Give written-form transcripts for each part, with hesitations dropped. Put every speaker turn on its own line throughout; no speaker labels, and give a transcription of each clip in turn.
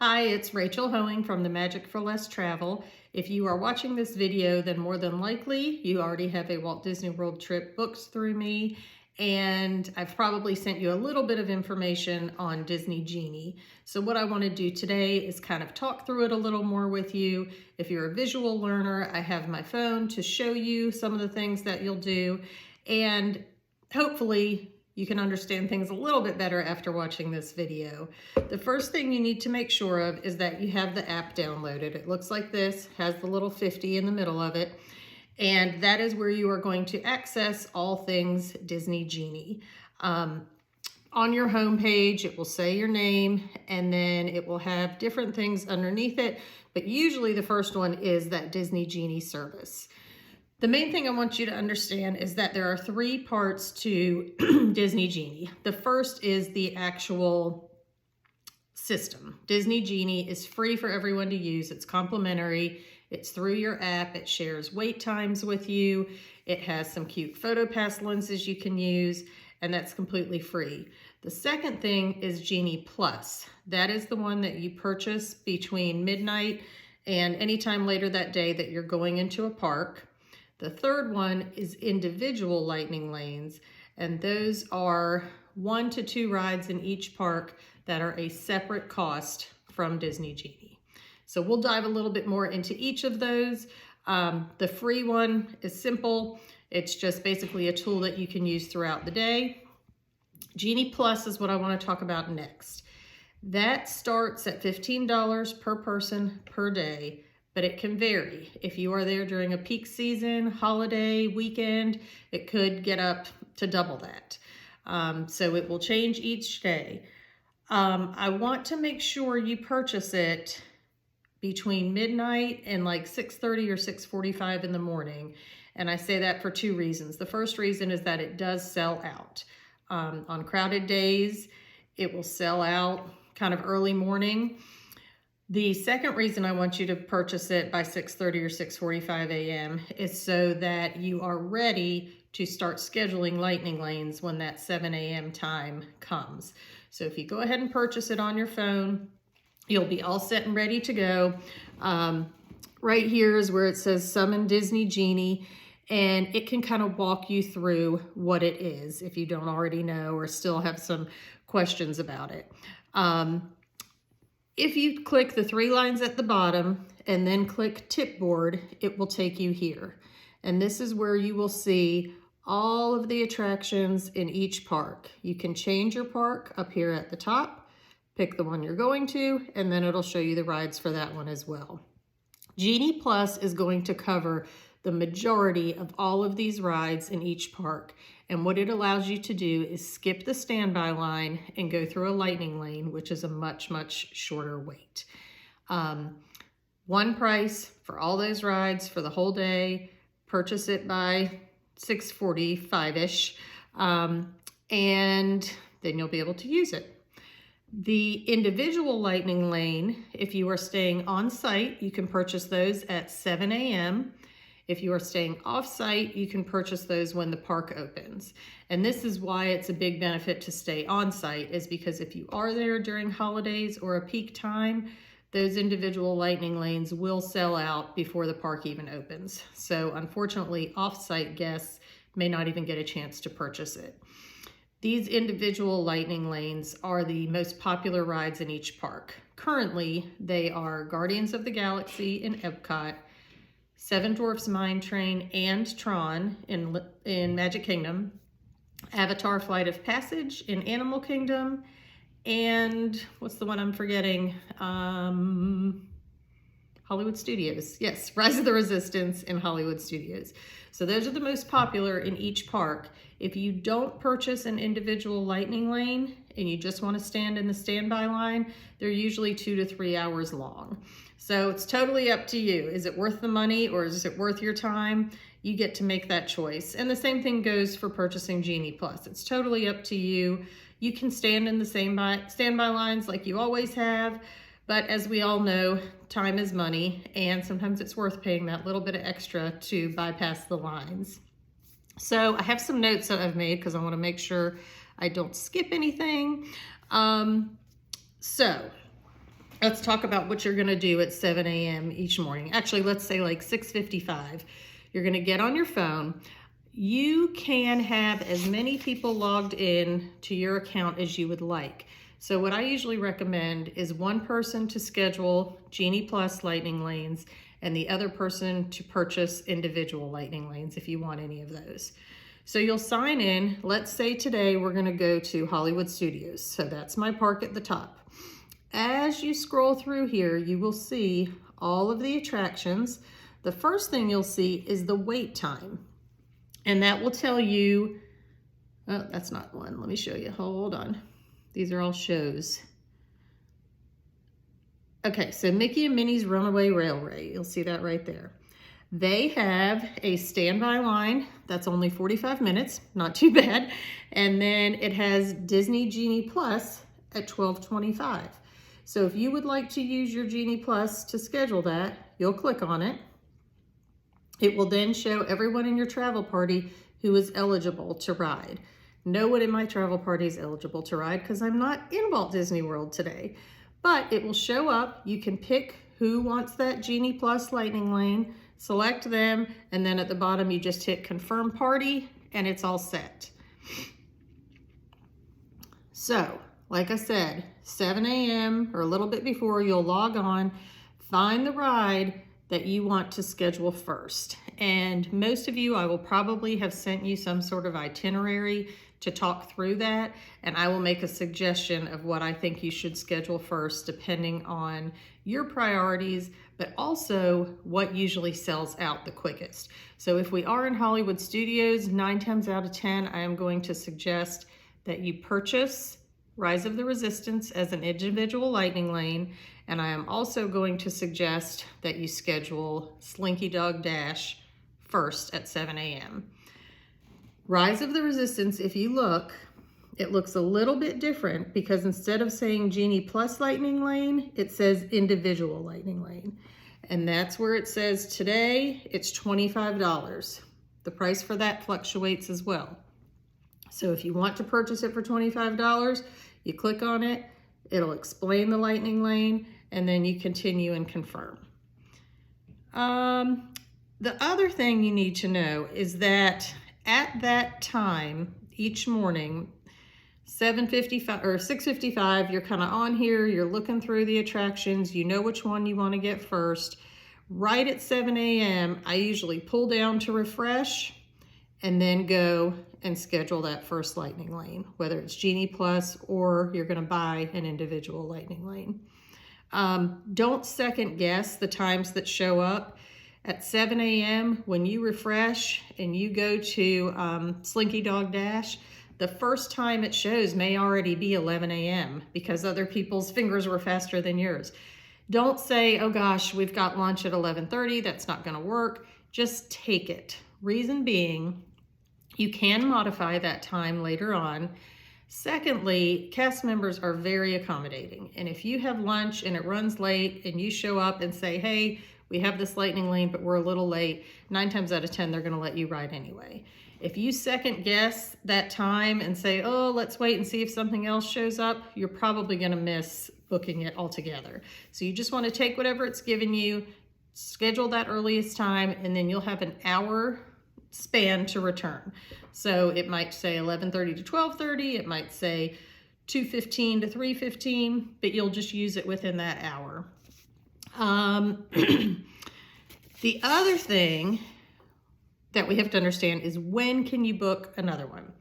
Hi, it's Rachel Hoeing from the Magic for Less Travel. If you are watching this video, then more than likely you already have a Walt Disney World trip booked through me, and I've probably sent you a little bit of information on Disney Genie. So what I want to do today is kind of talk through it a little more with you. If you're a visual learner, I have my phone to show you some of the things that you'll do, and hopefully you can understand things a little bit better after watching this video. The first thing you need to make sure of is that you have the app downloaded. It looks like this, has the little 50 in the middle of it, and that is where you are going to access all things Disney Genie. On your home page, it will say your name, and then it will have different things underneath it, but usually the first one is that Disney Genie service. The main thing I want you to understand is that there are three parts to Disney Genie. The first is the actual system. Disney Genie is free for everyone to use. It's complimentary. It's through your app. It shares wait times with you. It has some cute PhotoPass lenses you can use, and that's completely free. The second thing is Genie Plus. That is the one that you purchase between midnight and anytime later that day that you're going into a park. The third one is individual lightning lanes, and those are 1 to 2 rides in each park that are a separate cost from Disney Genie. So we'll dive a little bit more into each of those. The free one is simple. It's just basically a tool that you can use throughout the day. Genie Plus is what I want to talk about next. That starts at $15 per person per day, but it can vary. If you are there during a peak season, holiday, weekend, it could get up to double that. So it will change each day. I want to make sure you purchase it between midnight and like 6:30 or 6:45 in the morning. And I say that for 2 reasons. The first reason is that it does sell out. On crowded days, it will sell out kind of early morning. The second reason I want you to purchase it by 6:30 or 6:45 a.m. is so that you are ready to start scheduling lightning lanes when that 7 a.m. time comes. So if you go ahead and purchase it on your phone, you'll be all set and ready to go. Right here is where it says Summon Disney Genie, and it can kind of walk you through what it is if you don't already know or still have some questions about it. If you click the 3 lines at the bottom and then click Tipboard, it will take you here. And this is where you will see all of the attractions in each park. You can change your park up here at the top, pick the one you're going to, and then it'll show you the rides for that one as well. Genie Plus is going to cover the majority of all of these rides in each park. And what it allows you to do is skip the standby line and go through a lightning lane, which is a much, much shorter wait. One price for all those rides for the whole day. Purchase it by 6:45-ish, and then you'll be able to use it. The individual lightning lane, if you are staying on site, you can purchase those at 7 a.m. If you are staying off-site, you can purchase those when the park opens. And this is why it's a big benefit to stay on-site, is because if you are there during holidays or a peak time, those individual lightning lanes will sell out before the park even opens. So unfortunately, off-site guests may not even get a chance to purchase it. These individual lightning lanes are the most popular rides in each park. Currently, they are Guardians of the Galaxy in Epcot, Seven Dwarfs Mine Train and Tron in Magic Kingdom, Avatar Flight of Passage in Animal Kingdom, and what's the one I'm forgetting? Hollywood Studios. Yes, Rise of the Resistance in Hollywood Studios. So those are the most popular in each park. If you don't purchase an individual lightning lane and you just want to stand in the standby line, they're usually 2 to 3 hours long. So it's totally up to you. Is it worth the money or is it worth your time? You get to make that choice. And the same thing goes for purchasing Genie Plus. It's totally up to you. You can stand in the standby lines like you always have, but as we all know, time is money, and sometimes it's worth paying that little bit of extra to bypass the lines. So I have some notes that I've made because I want to make sure I don't skip anything. So let's talk about what you're gonna do at 7 a.m. each morning. Actually, let's say like 6:55. You're gonna get on your phone. You can have as many people logged in to your account as you would like. So what I usually recommend is one person to schedule Genie Plus lightning lanes and the other person to purchase individual lightning lanes if you want any of those. So you'll sign in. Let's say today we're gonna go to Hollywood Studios. So that's my park at the top. As you scroll through here, you will see all of the attractions. The first thing you'll see is the wait time. And that will tell you, oh, that's not one. Let me show you. Hold on. These are all shows. Okay, so Mickey and Minnie's Runaway Railway. You'll see that right there. They have a standby line that's only 45 minutes, not too bad. And then it has Disney Genie Plus at 12:25. So if you would like to use your Genie Plus to schedule that, you'll click on it. It will then show everyone in your travel party who is eligible to ride. No one in my travel party is eligible to ride because I'm not in Walt Disney World today. But it will show up. You can pick who wants that Genie Plus lightning lane, select them, and then at the bottom you just hit confirm party and it's all set. So, like I said, 7 a.m. or a little bit before, you'll log on, find the ride that you want to schedule first. And most of you, I will probably have sent you some sort of itinerary to talk through that, and I will make a suggestion of what I think you should schedule first depending on your priorities, but also what usually sells out the quickest. So if we are in Hollywood Studios, 9 times out of 10, I am going to suggest that you purchase Rise of the Resistance as an individual lightning lane, and I am also going to suggest that you schedule Slinky Dog Dash first at 7 a.m. Rise of the Resistance, if you look, it looks a little bit different because instead of saying Genie Plus lightning lane, it says individual lightning lane. And that's where it says today it's $25. The price for that fluctuates as well. So if you want to purchase it for $25, you click on it, it'll explain the lightning lane, and then you continue and confirm. The other thing you need to know is that at that time, each morning, 7:55 or 6:55, you're kind of on here, you're looking through the attractions, you know which one you want to get first. Right at 7 a.m., I usually pull down to refresh and then go and schedule that first lightning lane, whether it's Genie Plus or you're gonna buy an individual lightning lane. Don't second guess the times that show up. At 7 a.m., when you refresh and you go to Slinky Dog Dash, the first time it shows may already be 11 a.m. because other people's fingers were faster than yours. Don't say, oh gosh, we've got lunch at 11:30, that's not gonna work. Just take it. Reason being, you can modify that time later on. Secondly, cast members are very accommodating. And if you have lunch and it runs late and you show up and say, hey, we have this lightning lane, but we're a little late, 9 times out of 10, they're gonna let you ride anyway. If you second guess that time and say, oh, let's wait and see if something else shows up, you're probably gonna miss booking it altogether. So you just wanna take whatever it's given you, schedule that earliest time, and then you'll have an hour span to return. So it might say 11:30 to 12:30, it might say 2:15 to 3:15, but you'll just use it within that hour. The other thing that we have to understand is when can you book another one?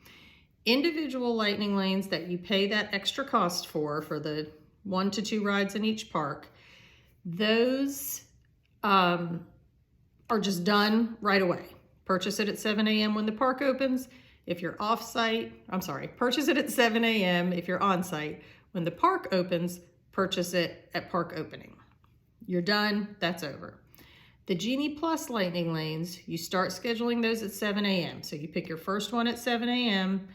Individual lightning lanes that you pay that extra cost for the 1 to 2 rides in each park, those are just done right away. Purchase it at 7 a.m. when the park opens. If you're off-site, purchase it at 7 a.m. if you're on-site. When the park opens, purchase it at park opening. You're done, that's over. The Genie Plus lightning lanes, you start scheduling those at 7 a.m. So you pick your first one at 7 a.m.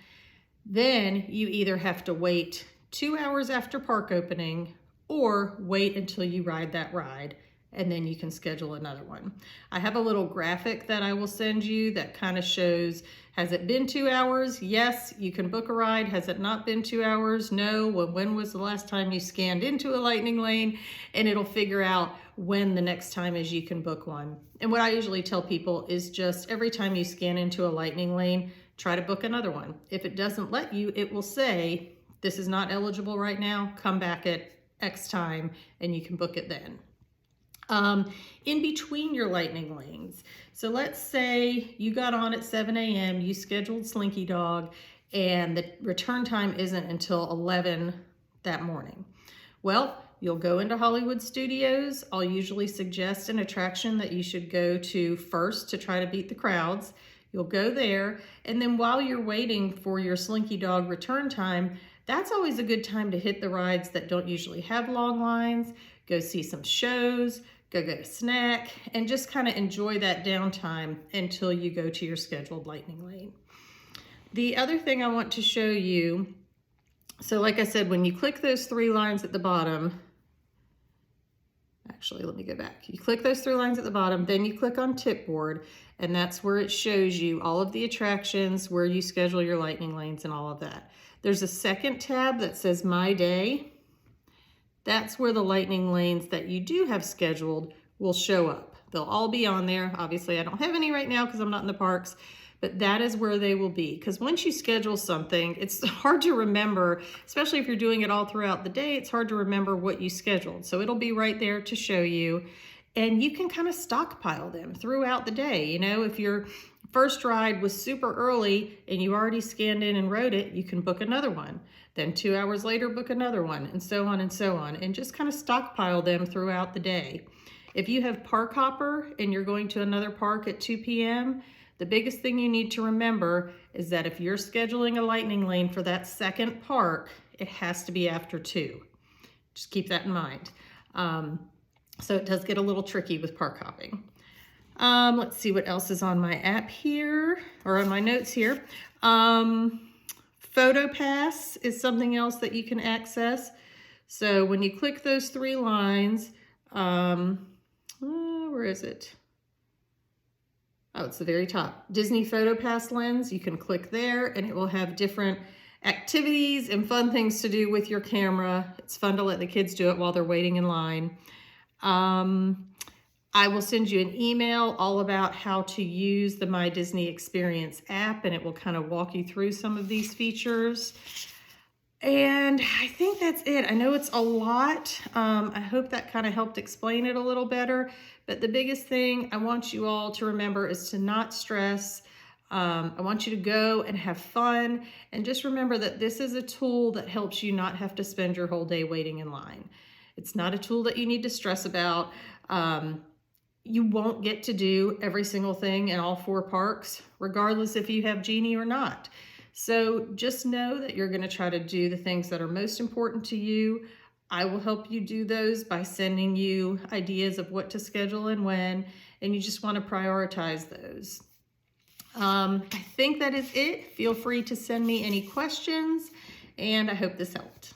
Then you either have to wait 2 hours after park opening or wait until you ride that ride, and then you can schedule another one. I have a little graphic that I will send you that kind of shows Has it been 2 hours? Yes, you can book a ride. Has it not been 2 hours? No. Well, when was the last time you scanned into a lightning lane? And it'll figure out when the next time is you can book one. And what I usually tell people is just every time you scan into a lightning lane, try to book another one. If it doesn't let you, it will say, this is not eligible right now. Come back at X time and you can book it then. In between your lightning lanes. So let's say you got on at 7 a.m., you scheduled Slinky Dog, and the return time isn't until 11 that morning. Well, you'll go into Hollywood Studios. I'll usually suggest an attraction that you should go to first to try to beat the crowds. You'll go there, and then while you're waiting for your Slinky Dog return time, that's always a good time to hit the rides that don't usually have long lines, go see some shows, go get a snack, and just kind of enjoy that downtime until you go to your scheduled lightning lane. The other thing I want to show you, so like I said, when you click those 3 lines at the bottom, actually, let me go back. You click those 3 lines at the bottom, then you click on Tipboard, and that's where it shows you all of the attractions, where you schedule your lightning lanes and all of that. There's a second tab that says My Day. That's where the lightning lanes that you do have scheduled will show up. They'll all be on there. Obviously, I don't have any right now because I'm not in the parks, but that is where they will be. Because once you schedule something, it's hard to remember, especially if you're doing it all throughout the day, it's hard to remember what you scheduled. So it'll be right there to show you, and you can kind of stockpile them throughout the day. You know, if your first ride was super early and you already scanned in and wrote it, you can book another one. Then 2 hours later, book another one, and so on and so on, and just kind of stockpile them throughout the day. If you have Park Hopper and you're going to another park at 2 p.m., the biggest thing you need to remember is that if you're scheduling a lightning lane for that second park, it has to be after 2. Just keep that in mind. So it does get a little tricky with park hopping. Let's see what else is on my app here, or on my notes here. PhotoPass is something else that you can access. So when you click those 3 lines, where is it? Oh, it's the very top. Disney PhotoPass lens, you can click there and it will have different activities and fun things to do with your camera. It's fun to let the kids do it while they're waiting in line. I will send you an email all about how to use the My Disney Experience app, and it will kind of walk you through some of these features. And I think that's it. I know it's a lot. I hope that kind of helped explain it a little better. But the biggest thing I want you all to remember is to not stress. I want you to go and have fun. And just remember that this is a tool that helps you not have to spend your whole day waiting in line. It's not a tool that you need to stress about. You won't get to do every single thing in all 4 parks, regardless if you have Genie or not. So just know that you're going to try to do the things that are most important to you. I will help you do those by sending you ideas of what to schedule and when, and you just want to prioritize those. I think that is it. Feel free to send me any questions, and I hope this helped.